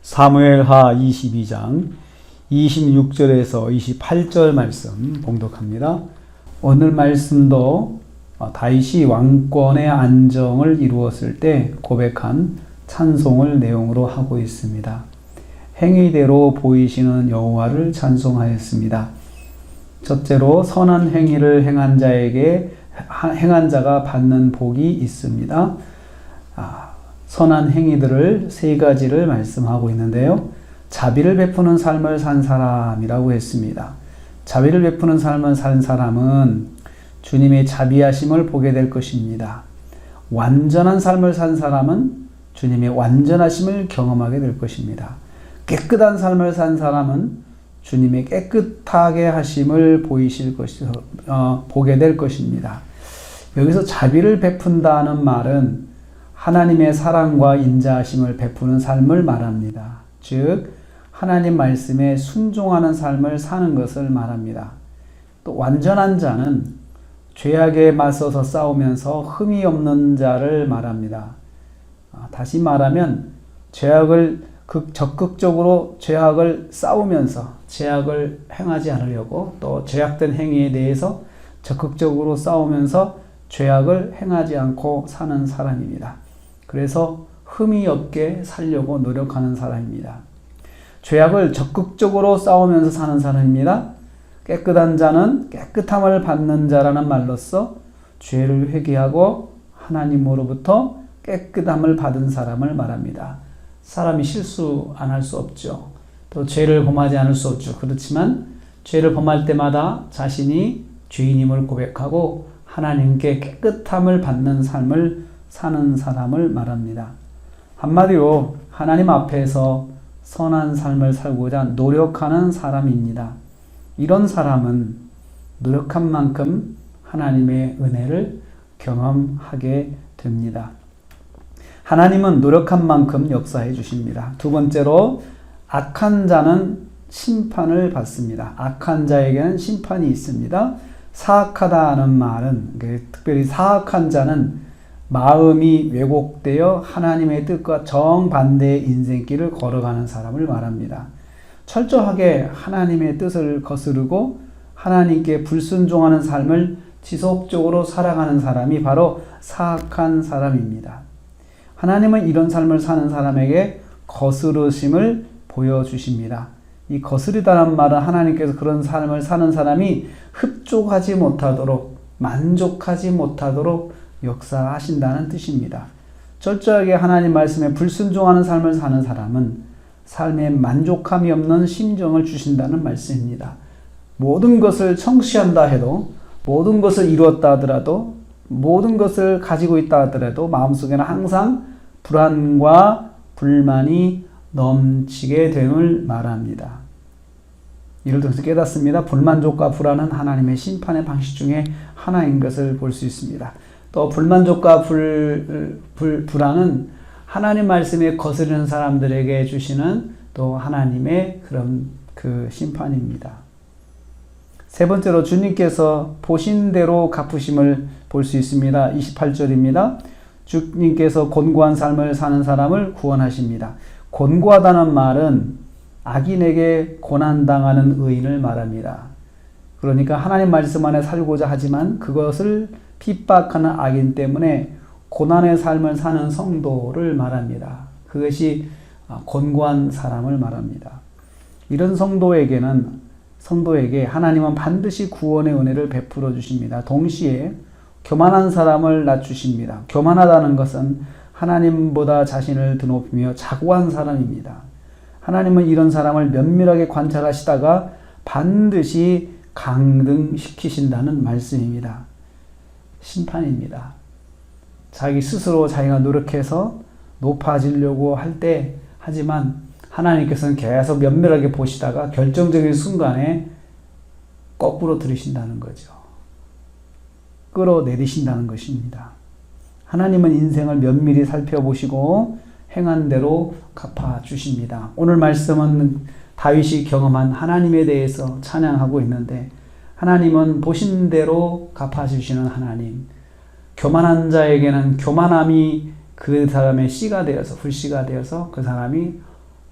사무엘하 22장 26절에서 28절 말씀 봉독합니다. 오늘 말씀도 다윗이 왕권의 안정을 이루었을 때 고백한 찬송을 내용으로 하고 있습니다. 행위대로 보이시는 여호와를 찬송하였습니다. 첫째로 선한 행위를 행한 자가 받는 복이 있습니다. 선한 행위들을 세 가지를 말씀하고 있는데요. 자비를 베푸는 삶을 산 사람이라고 했습니다. 자비를 베푸는 삶을 산 사람은 주님의 자비하심을 보게 될 것입니다. 완전한 삶을 산 사람은 주님의 완전하심을 경험하게 될 것입니다. 깨끗한 삶을 산 사람은 주님의 깨끗하게 하심을 보게 될 것입니다. 여기서 자비를 베푼다는 말은 하나님의 사랑과 인자하심을 베푸는 삶을 말합니다. 즉 하나님 말씀에 순종하는 삶을 사는 것을 말합니다. 또 완전한 자는 죄악에 맞서서 싸우면서 흠이 없는 자를 말합니다. 다시 말하면 적극적으로 죄악을 싸우면서 죄악을 행하지 않으려고 또 죄악된 행위에 대해서 적극적으로 싸우면서 죄악을 행하지 않고 사는 사람입니다. 그래서 흠이 없게 살려고 노력하는 사람입니다. 죄악을 적극적으로 싸우면서 사는 사람입니다. 깨끗한 자는 깨끗함을 받는 자라는 말로써 죄를 회개하고 하나님으로부터 깨끗함을 받은 사람을 말합니다. 사람이 실수 안 할 수 없죠. 또 죄를 범하지 않을 수 없죠. 그렇지만 죄를 범할 때마다 자신이 죄인임을 고백하고 하나님께 깨끗함을 받는 삶을 사는 사람을 말합니다. 한마디로 하나님 앞에서 선한 삶을 살고자 노력하는 사람입니다. 이런 사람은 노력한 만큼 하나님의 은혜를 경험하게 됩니다. 하나님은 노력한 만큼 역사해 주십니다. 두 번째로 악한 자는 심판을 받습니다. 악한 자에게는 심판이 있습니다. 사악하다는 말은 특별히 사악한 자는 마음이 왜곡되어 하나님의 뜻과 정반대의 인생길을 걸어가는 사람을 말합니다. 철저하게 하나님의 뜻을 거스르고 하나님께 불순종하는 삶을 지속적으로 살아가는 사람이 바로 사악한 사람입니다. 하나님은 이런 삶을 사는 사람에게 거스르심을 보여주십니다. 이 거스르다는 말은 하나님께서 그런 삶을 사는 사람이 흡족하지 못하도록 만족하지 못하도록 역사하신다는 뜻입니다. 철저하게 하나님 말씀에 불순종하는 삶을 사는 사람은 삶에 만족함이 없는 심정을 주신다는 말씀입니다. 모든 것을 청취한다 해도, 모든 것을 이루었다 하더라도, 모든 것을 가지고 있다 하더라도 마음속에는 항상 불안과 불만이 넘치게 됨을 말합니다. 이를 통해서 깨닫습니다. 불만족과 불안은 하나님의 심판의 방식 중에 하나인 것을 볼 수 있습니다. 또 불만족과 불안은 하나님 말씀에 거스르는 사람들에게 주시는 또 하나님의 그런 심판입니다. 세 번째로 주님께서 보신 대로 갚으심을 볼 수 있습니다. 28절입니다. 주님께서 곤고한 삶을 사는 사람을 구원하십니다. 곤고하다는 말은 악인에게 고난당하는 의인을 말합니다. 그러니까 하나님 말씀 안에 살고자 하지만 그것을 핍박하는 악인 때문에 고난의 삶을 사는 성도를 말합니다. 그것이 곤고한 사람을 말합니다. 이런 성도에게 하나님은 반드시 구원의 은혜를 베풀어 주십니다. 동시에 교만한 사람을 낮추십니다. 교만하다는 것은 하나님보다 자신을 드높이며 자고한 사람입니다. 하나님은 이런 사람을 면밀하게 관찰하시다가 반드시 강등시키신다는 말씀입니다. 심판입니다. 자기 스스로 자기가 노력해서 높아지려고 할 때, 하지만 하나님께서는 계속 면밀하게 보시다가 결정적인 순간에 거꾸로 들이신다는 거죠. 끌어내리신다는 것입니다. 하나님은 인생을 면밀히 살펴보시고 행한 대로 갚아주십니다. 오늘 말씀은 다윗이 경험한 하나님에 대해서 찬양하고 있는데, 하나님은 보신 대로 갚아주시는 하나님, 교만한 자에게는 교만함이 그 사람의 씨가 되어서, 불씨가 되어서 그 사람이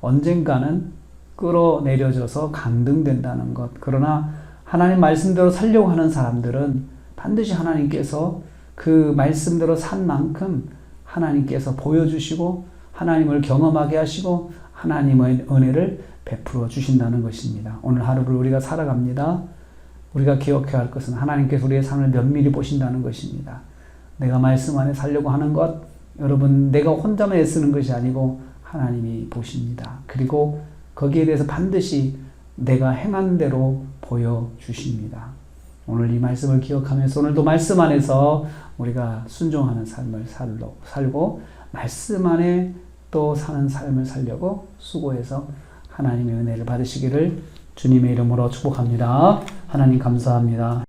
언젠가는 끌어내려져서 강등된다는 것. 그러나 하나님 말씀대로 살려고 하는 사람들은 반드시 하나님께서 그 말씀대로 산 만큼 하나님께서 보여주시고 하나님을 경험하게 하시고 하나님의 은혜를 베풀어 주신다는 것입니다. 오늘 하루를 우리가 살아갑니다. 우리가 기억해야 할 것은 하나님께서 우리의 삶을 면밀히 보신다는 것입니다. 내가 말씀 안에 살려고 하는 것, 여러분 내가 혼자만 애쓰는 것이 아니고 하나님이 보십니다. 그리고 거기에 대해서 반드시 내가 행한 대로 보여주십니다. 오늘 이 말씀을 기억하면서 오늘도 말씀 안에서 우리가 순종하는 삶을 살고 말씀 안에 또 사는 삶을 살려고 수고해서 하나님의 은혜를 받으시기를 주님의 이름으로 축복합니다. 하나님 감사합니다.